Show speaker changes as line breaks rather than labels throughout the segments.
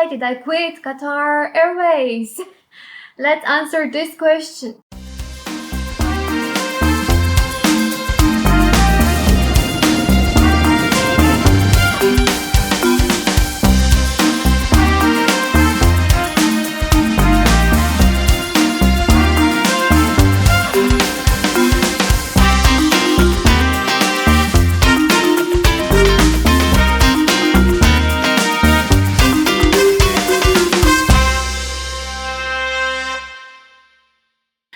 Why did I quit Qatar Airways? Let's answer this question.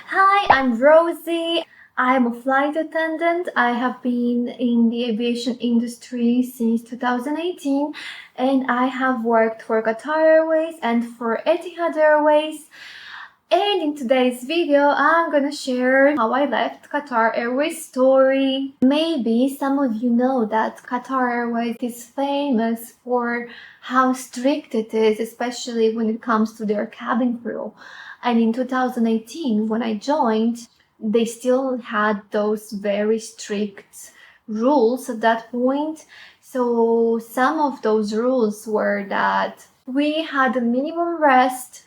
Hi, I'm Rosie. I'm a flight attendant. I have been in the aviation industry since 2018 and I have worked for Qatar Airways and for Etihad Airways. And in today's video, I'm gonna share how I left Qatar Airways story. Maybe some of you know that Qatar Airways is famous for how strict it is, especially when it comes to their cabin crew. And in 2018, when I joined, they still had those very strict rules at that point. So some of those rules were that we had a minimum rest.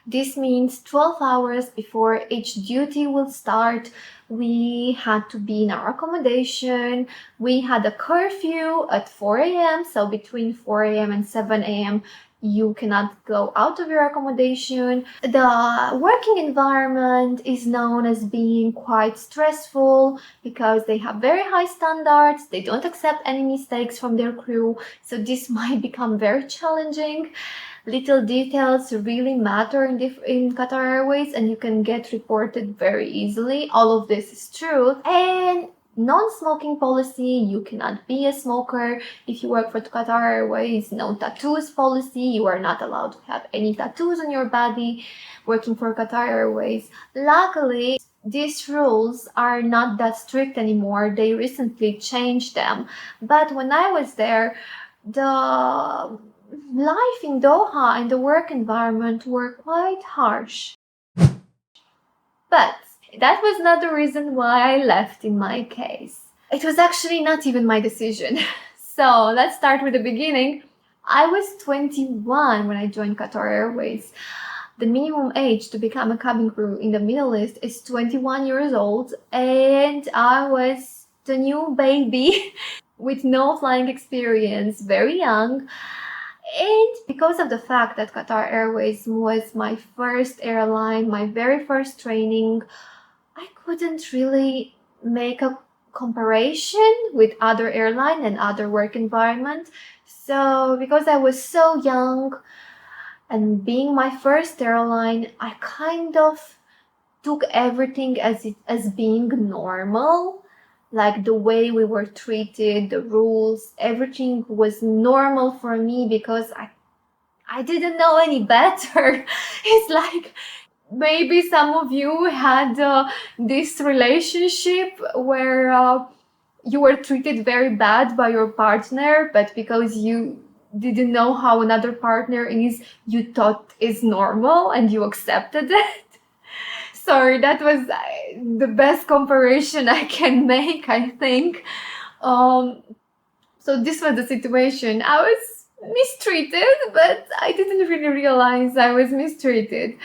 This means 12 hours before each duty will start. We had to be in our accommodation. We had a curfew at 4 a.m. So between 4 a.m. and 7 a.m. you cannot go out of your accommodation. The working environment is known as being quite stressful because they have very high standards. They don't accept any mistakes from their crew. So this might become very challenging. Little details really matter in Qatar Airways and you can get reported very easily. All of this is true. And non-smoking policy, you cannot be a smoker. If you work for Qatar Airways, no tattoos policy, you are not allowed to have any tattoos on your body working for Qatar Airways. Luckily, these rules are not that strict anymore. They recently changed them. But when I was there, the life in Doha and the work environment were quite harsh. But that was not the reason why I left in my case. It was actually not even my decision. So let's start with the beginning. I was 21 when I joined Qatar Airways. The minimum age to become a cabin crew in the Middle East is 21 years old, and I was the new baby with no flying experience, very young. And because of the fact that Qatar Airways was my first airline, my very first training, I couldn't really make a comparison with other airline and other work environment. So because I was so young and being my first airline, I kind of took everything as being normal. Like the way we were treated, the rules, everything was normal for me because I didn't know any better. It's like maybe some of you had this relationship where you were treated very bad by your partner, but because you didn't know how another partner is, you thought is normal and you accepted it. Sorry, that was the best comparison I can make, I think. So this was the situation. I was mistreated, but I didn't really realize I was mistreated.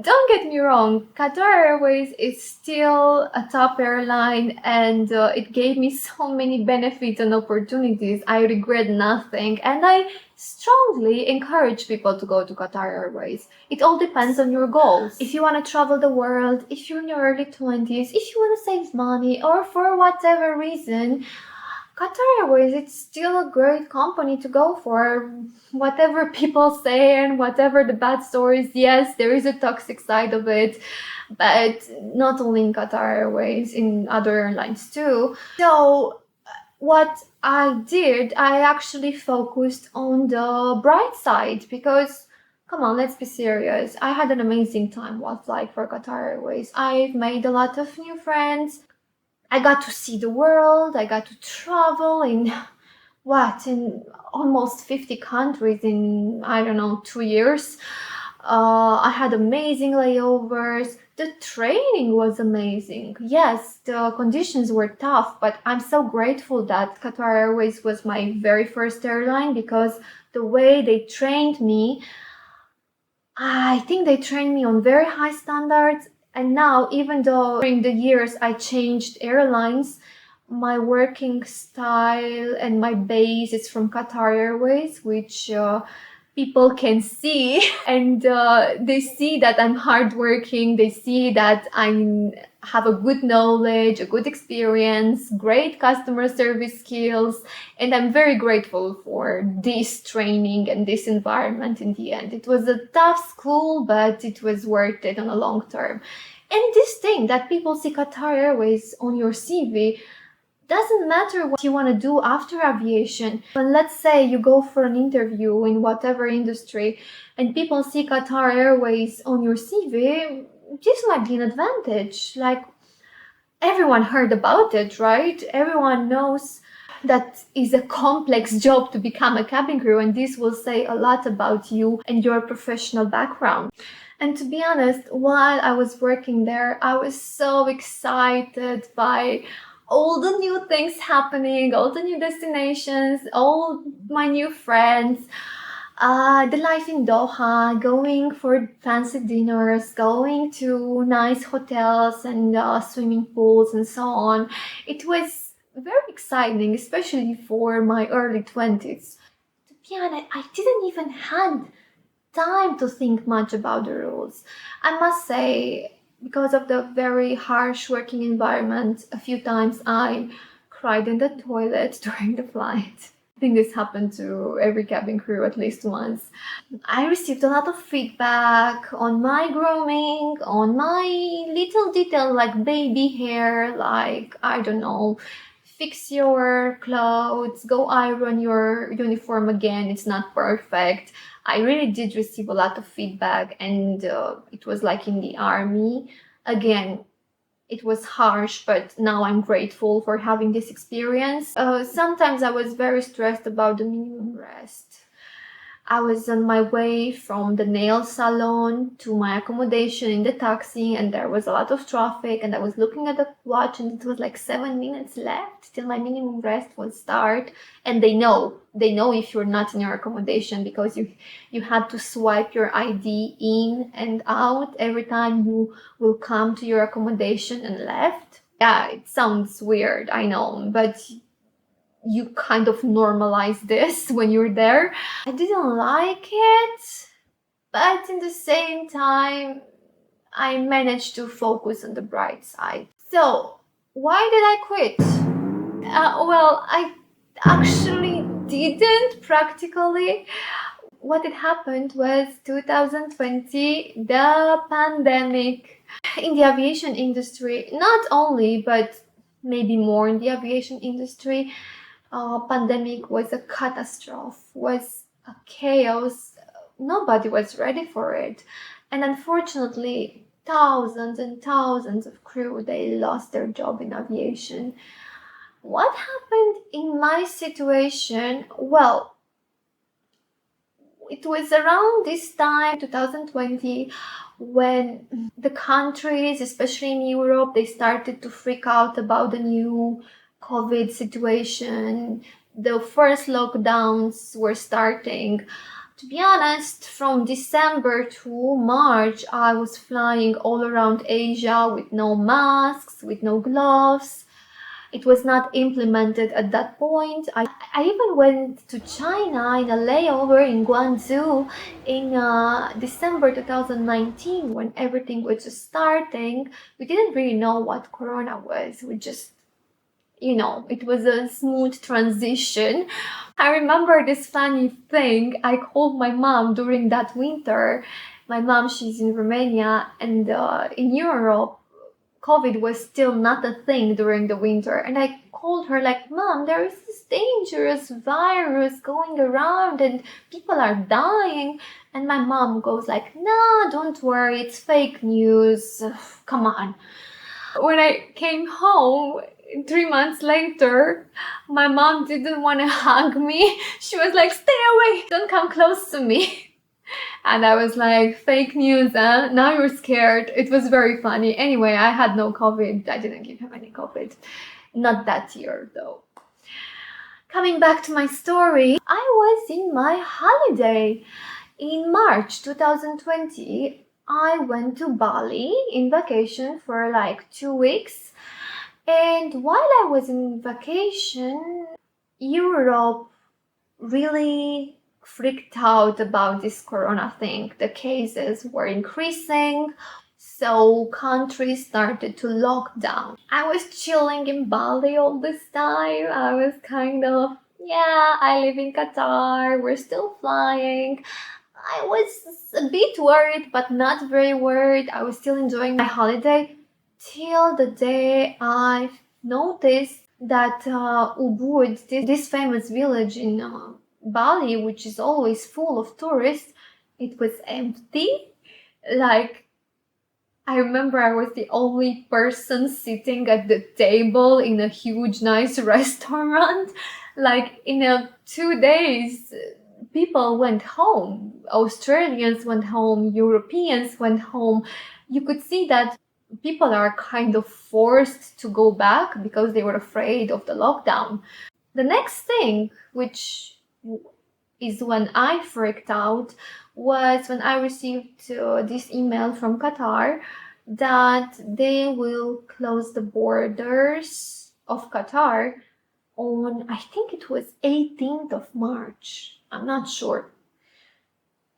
Don't get me wrong, Qatar Airways is still a top airline and it gave me so many benefits and opportunities. I regret nothing and I strongly encourage people to go to Qatar Airways. It all depends on your goals. If you want to travel the world, if you're in your early 20s, if you want to save money or for whatever reason, Qatar Airways, it's still a great company to go for. Whatever people say and whatever the bad stories, yes, there is a toxic side of it, but not only in Qatar Airways, in other airlines too. So what I did, I actually focused on the bright side because, come on, let's be serious. I had an amazing time while flying for Qatar Airways. I've made a lot of new friends. I got to see the world. I got to travel in almost 50 countries in, I don't know, 2 years. I had amazing layovers. The training was amazing. Yes, the conditions were tough, but I'm so grateful that Qatar Airways was my very first airline because the way they trained me, I think they trained me on very high standards. And now, even though during the years I changed airlines, my working style and my base is from Qatar Airways, which people can see. And they see that I'm hardworking. They see that I have a good knowledge, a good experience, great customer service skills. And I'm very grateful for this training and this environment in the end. It was a tough school, but it was worth it on a long term. And this thing that people see Qatar Airways on your CV, doesn't matter what you want to do after aviation. But let's say you go for an interview in whatever industry and people see Qatar Airways on your CV, this might be an advantage. Like, everyone heard about it, right? Everyone knows that is a complex job to become a cabin crew, and this will say a lot about you and your professional background. And to be honest, while I was working there, I was so excited by all the new things happening, all the new destinations, all my new friends, the life in Doha, going for fancy dinners, going to nice hotels and swimming pools and so on. It was very exciting, especially for my early 20s. To be honest, I didn't even have time to think much about the rules. I must say, because of the very harsh working environment, a few times I cried in the toilet during the flight. I think this happened to every cabin crew at least once. I received a lot of feedback on my grooming, on my little detail like baby hair, like, I don't know, fix your clothes, go iron your uniform again, it's not perfect. I really did receive a lot of feedback, and it was like in the army. Again, it was harsh, but now I'm grateful for having this experience. Sometimes I was very stressed about the minimum rest. I was on my way from the nail salon to my accommodation in the taxi, and there was a lot of traffic, and I was looking at the watch, and it was like 7 minutes left till my minimum rest will start. And they know if you're not in your accommodation, because you had to swipe your ID in and out every time you will come to your accommodation and left. Yeah, it sounds weird, I know, but you kind of normalize this when you're there. I didn't like it, but in the same time, I managed to focus on the bright side. So, why did I quit? Well, I actually didn't practically. What had happened was 2020, the pandemic. In the aviation industry, not only, but maybe more in the aviation industry, pandemic was a catastrophe, was a chaos. Nobody was ready for it. And unfortunately, thousands and thousands of crew, they lost their job in aviation. What happened in my situation? Well, it was around this time, 2020, when the countries, especially in Europe, they started to freak out about the new COVID situation. The first lockdowns were starting. To be honest, from December to March, I was flying all around Asia with no masks, with no gloves. It was not implemented at that point. I even went to China in a layover in Guangzhou in December 2019, when everything was just starting. We didn't really know what Corona was. We just, it was a smooth transition. I remember this funny thing. I called my mom during that winter. My mom, she's in Romania, and in Europe, COVID was still not a thing during the winter. And I called her like, Mom, there is this dangerous virus going around and people are dying. And my mom goes like, no, don't worry, it's fake news. Come on. When I came home 3 months later, my mom didn't want to hug me. She was like, stay away, don't come close to me. And I was like, fake news, huh? Now you're scared. It was very funny. Anyway, I had no COVID. I didn't give him any COVID. Not that year, though. Coming back to my story, I was in my holiday. In March 2020, I went to Bali in vacation for like 2 weeks. And while I was in vacation, Europe really freaked out about this corona thing. The cases were increasing, so countries started to lock down. I was chilling in Bali all this time. I was kind of, yeah, I live in Qatar, we're still flying. I was a bit worried, but not very worried. I was still enjoying my holiday till the day I noticed that Ubud, this famous village in Bali, which is always full of tourists, it was empty. Like, I remember I was the only person sitting at the table in a huge, nice restaurant. Like, in 2 days, people went home. Australians went home, Europeans went home. You could see that people are kind of forced to go back because they were afraid of the lockdown. The next thing, which is when I freaked out, was when I received this email from Qatar that they will close the borders of Qatar on, I think it was 18th of March. I'm not sure.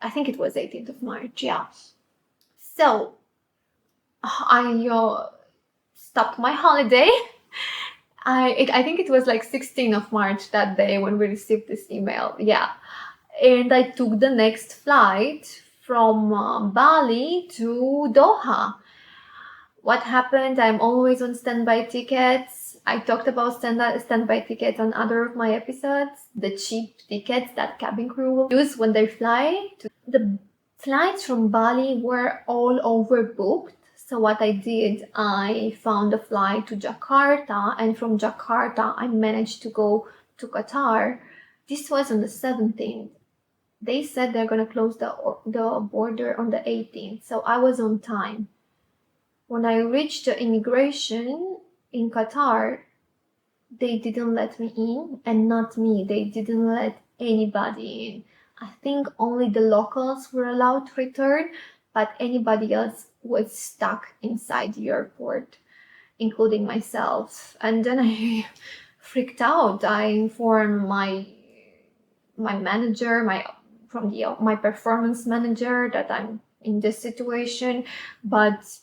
I think it was 18th of March, yeah. So I stopped my holiday. I think it was like 16th of March that day when we received this email, yeah. And I took the next flight from Bali to Doha. What happened? I'm always on standby tickets. I talked about standby tickets on other of my episodes. The cheap tickets that cabin crew will use when they fly. The flights from Bali were all overbooked. So what I did, I found a flight to Jakarta, and from Jakarta I managed to go to Qatar. This was on the 17th. They said they're gonna close the border on the 18th, so I was on time. When I reached the immigration in Qatar, they didn't let me in, and not me, they didn't let anybody in. I think only the locals were allowed to return, but anybody else was stuck inside the airport, including myself. And then I freaked out. I informed my manager, my performance manager, that I'm in this situation, but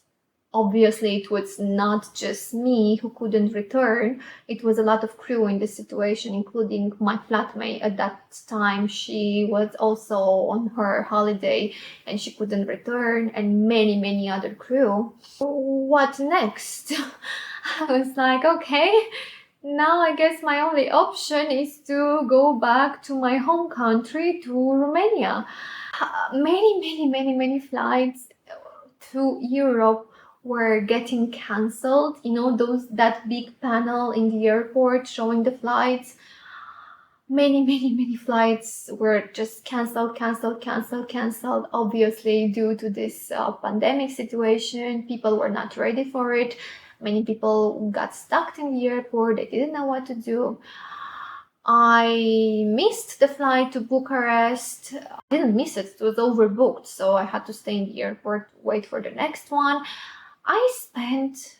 obviously it was not just me who couldn't return. It was a lot of crew in this situation, including my flatmate at that time. She was also on her holiday and she couldn't return, and many other crew. What next? I was like, okay, now I guess my only option is to go back to my home country, to Romania. Many flights to Europe were getting cancelled. You know, that big panel in the airport showing the flights. Many flights were just cancelled. Obviously, due to this pandemic situation, people were not ready for it. Many people got stuck in the airport. They didn't know what to do. I missed the flight to Bucharest. I didn't miss it, it was overbooked, so I had to stay in the airport, wait for the next one. I spent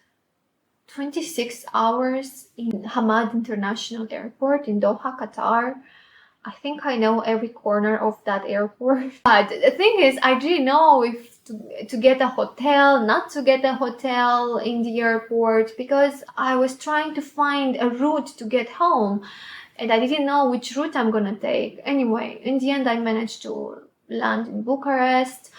26 hours in Hamad International Airport in Doha, Qatar. I think I know every corner of that airport. But the thing is, I didn't know if to get a hotel, not to get a hotel in the airport, because I was trying to find a route to get home and I didn't know which route I'm gonna take. Anyway, in the end, I managed to land in Bucharest.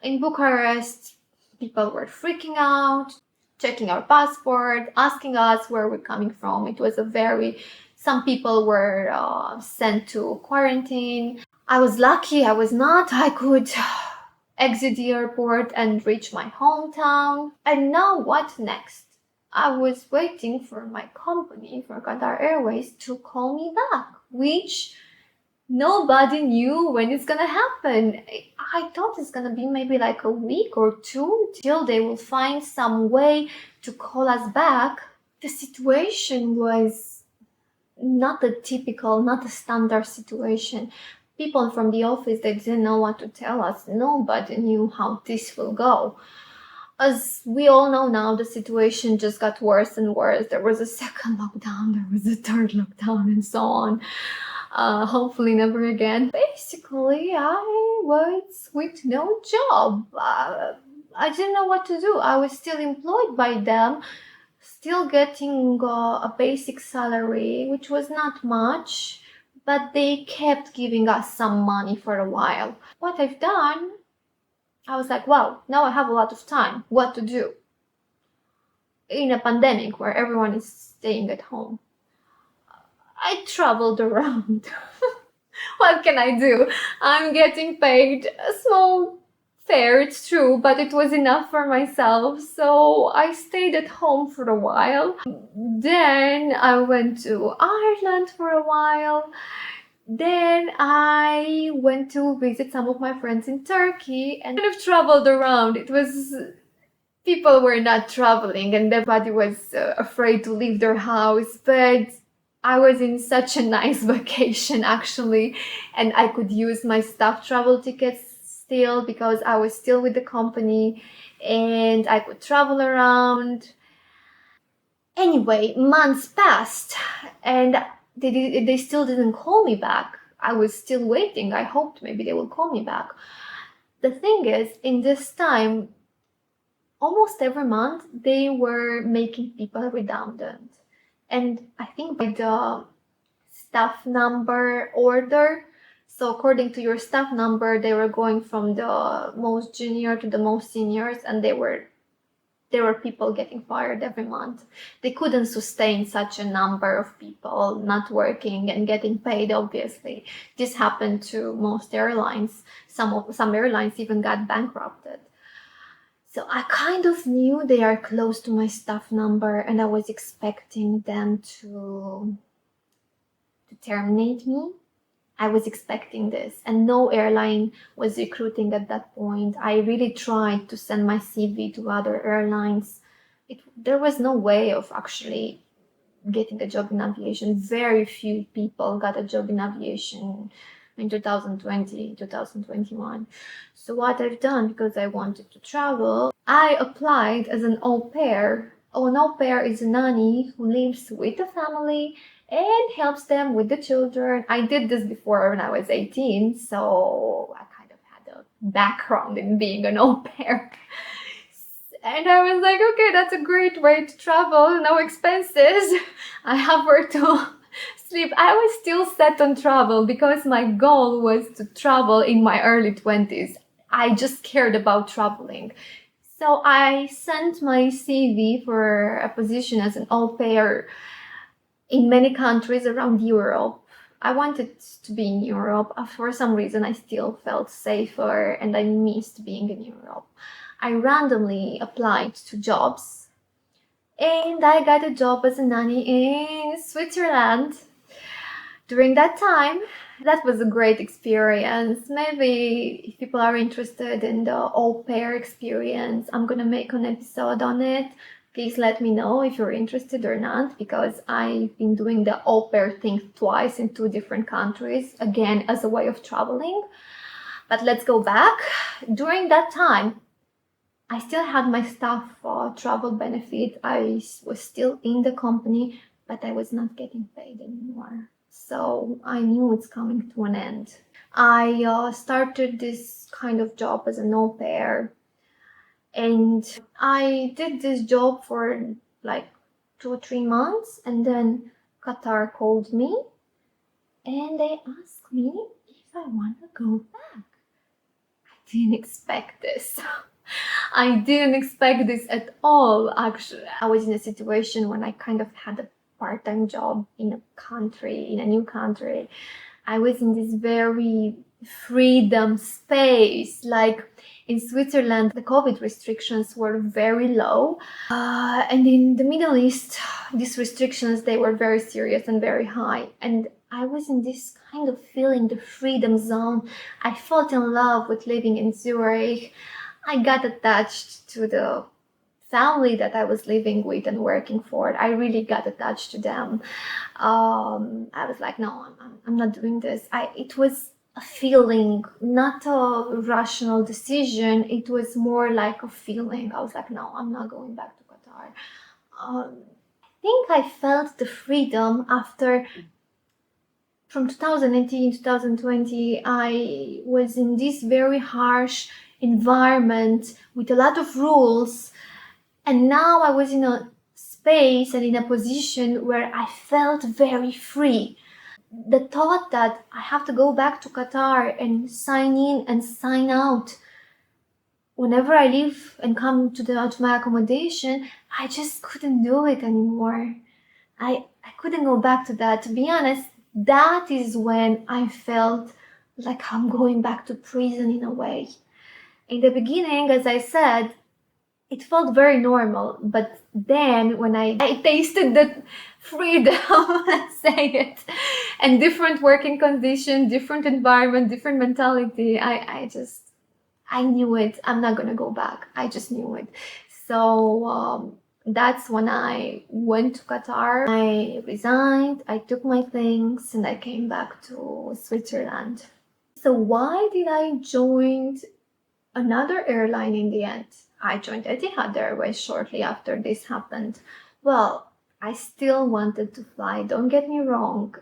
In Bucharest, people were freaking out, checking our passport, asking us where we're coming from. It was some people were sent to quarantine. I was lucky, I was not. I could exit the airport and reach my hometown. And now what next? I was waiting for my company, for Qatar Airways, to call me back, which nobody knew when it's gonna happen. I thought it's gonna be maybe like a week or two till they will find some way to call us back. The situation was not the typical, not the standard situation. People from the office, they didn't know what to tell us. Nobody knew how this will go. As we all know now, the situation just got worse and worse. There was a second lockdown, there was a third lockdown, and so on. Hopefully never again. Basically, I was with no job. I didn't know what to do. I was still employed by them, still getting a basic salary, which was not much, but they kept giving us some money for a while. What I've done, I was like, wow, now I have a lot of time. What to do? In a pandemic where everyone is staying at home, I traveled around. What can I do? I'm getting paid a small fare, it's true, but it was enough for myself. So I stayed at home for a while. Then I went to Ireland for a while. Then I went to visit some of my friends in Turkey and kind of traveled around. It was, people were not traveling and everybody was afraid to leave their house, but I was in such a nice vacation actually, and I could use my staff travel tickets still because I was still with the company and I could travel around. Anyway, months passed and they still didn't call me back. I was still waiting. I hoped maybe they will call me back. The thing is, in this time, almost every month they were making people redundant. And I think by the staff number order, so according to your staff number, they were going from the most junior to the most seniors, and there were people getting fired every month. They couldn't sustain such a number of people not working and getting paid, obviously. This happened to most airlines. Some airlines even got bankrupted. So I kind of knew they are close to my staff number, and I was expecting them to terminate me. I was expecting this, and no airline was recruiting at that point. I really tried to send my CV to other airlines. There was no way of actually getting a job in aviation. Very few people got a job in aviation in 2020, 2021. So what I've done, because I wanted to travel, I applied as an au pair. An au pair is a nanny who lives with the family and helps them with the children. I did this before when I was 18, so I kind of had a background in being an au pair. And I was like, okay, that's a great way to travel, no expenses. I have where to sleep. I was still set on travel because my goal was to travel in my early 20s. I just cared about traveling. So I sent my CV for a position as an au pair in many countries around Europe. I wanted to be in Europe. For some reason, I still felt safer and I missed being in Europe. I randomly applied to jobs and I got a job as a nanny in Switzerland. During that time, that was a great experience. Maybe if people are interested in the au pair experience, I'm gonna make an episode on it. Please let me know if you're interested or not, because I've been doing the au pair thing twice in 2 different countries, again as a way of traveling. But let's go back. During that time, I still had my staff travel benefit. I was still in the company, but I was not getting paid anymore. So I knew it's coming to an end. I started this kind of job as an au pair. And I did this job for like 2 or 3 months, and then Qatar called me and they asked me if I want to go back. I didn't expect this. I didn't expect this at all, actually. I was in a situation when I kind of had a part-time job in a new country. I was in this very freedom space. Like in Switzerland, the COVID restrictions were very low. And in the Middle East, these restrictions, they were very serious and very high. And I was in this kind of feeling, the freedom zone. I fell in love with living in Zurich. I got attached to the family that I was living with and working for. I really got attached to them. I was like, no, I'm not doing this. It was a feeling, not a rational decision. It was more like a feeling. I was like, no, I'm not going back to Qatar. I think I felt the freedom after, from 2018 to 2020, I was in this very harsh environment with a lot of rules, and now I was in a space and in a position where I felt very free. The thought that I have to go back to Qatar and sign in and sign out whenever I leave and come to my accommodation, I just couldn't do it anymore. I couldn't go back to that. To be honest, that is when I felt like I'm going back to prison in a way. In the beginning, as I said, it felt very normal, but then when I tasted the freedom, let's say it, and different working conditions, different environment, different mentality, I knew it. I'm not gonna go back. I just knew it. So that's when I went to Qatar. I resigned, I took my things, and I came back to Switzerland. So why did I join another airline in the end? I joined Etihad Airways shortly after this happened. Well, I still wanted to fly, don't get me wrong.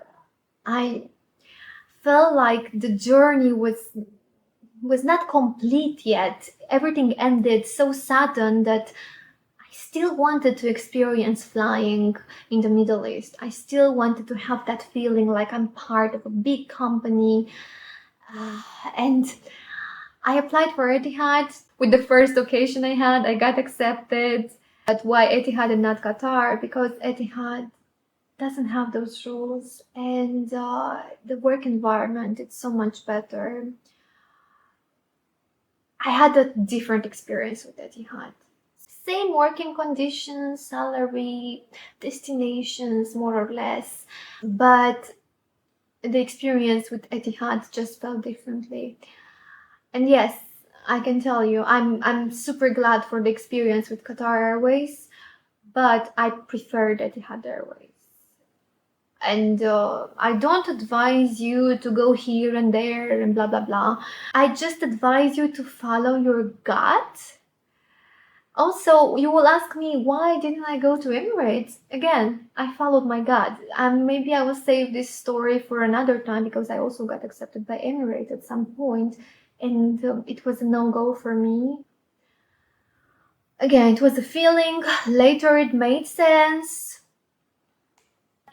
I felt like the journey was not complete yet. Everything ended so sudden that I still wanted to experience flying in the Middle East. I still wanted to have that feeling like I'm part of a big company. And I applied for Etihad. With the first occasion I had, I got accepted. But why Etihad and not Qatar? Because Etihad doesn't have those rules, and the work environment, it's so much better. I had a different experience with Etihad. Same working conditions, salary, destinations, more or less, but the experience with Etihad just felt differently. And yes, I can tell you, I'm super glad for the experience with Qatar Airways, but I preferred Etihad Airways. And I don't advise you to go here and there and blah blah blah. I just advise you to follow your gut. Also, you will ask me, why didn't I go to Emirates? Again, I followed my gut. And maybe I will save this story for another time, because I also got accepted by Emirates at some point, and it was a no-go for me. Again, it was a feeling. Later it made sense.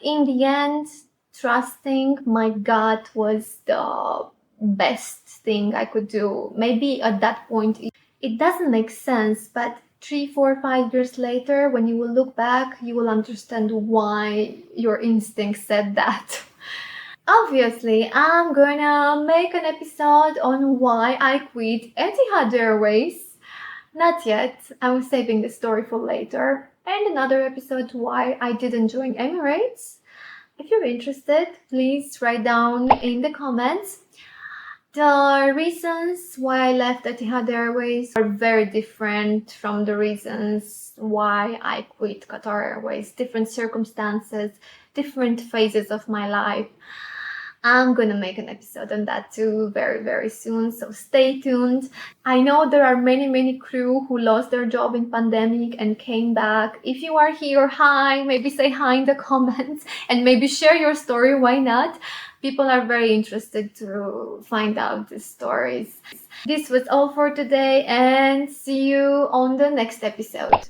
In the end, trusting my gut was the best thing I could do. Maybe at that point it doesn't make sense, but 3, 4, 5 years later, when you will look back, you will understand why your instinct said that. Obviously, I'm gonna make an episode on why I quit Etihad Airways. Not yet, I'm saving the story for later. And another episode why I didn't join Emirates. If you're interested, please write down in the comments. The reasons why I left Etihad Airways are very different from the reasons why I quit Qatar Airways. Different circumstances, different phases of my life. I'm gonna make an episode on that too very, very soon, so stay tuned. I know there are many crew who lost their job in pandemic and came back. If you are here, hi, maybe say hi in the comments and maybe share your story, why not? People are very interested to find out these stories. This was all for today, and see you on the next episode.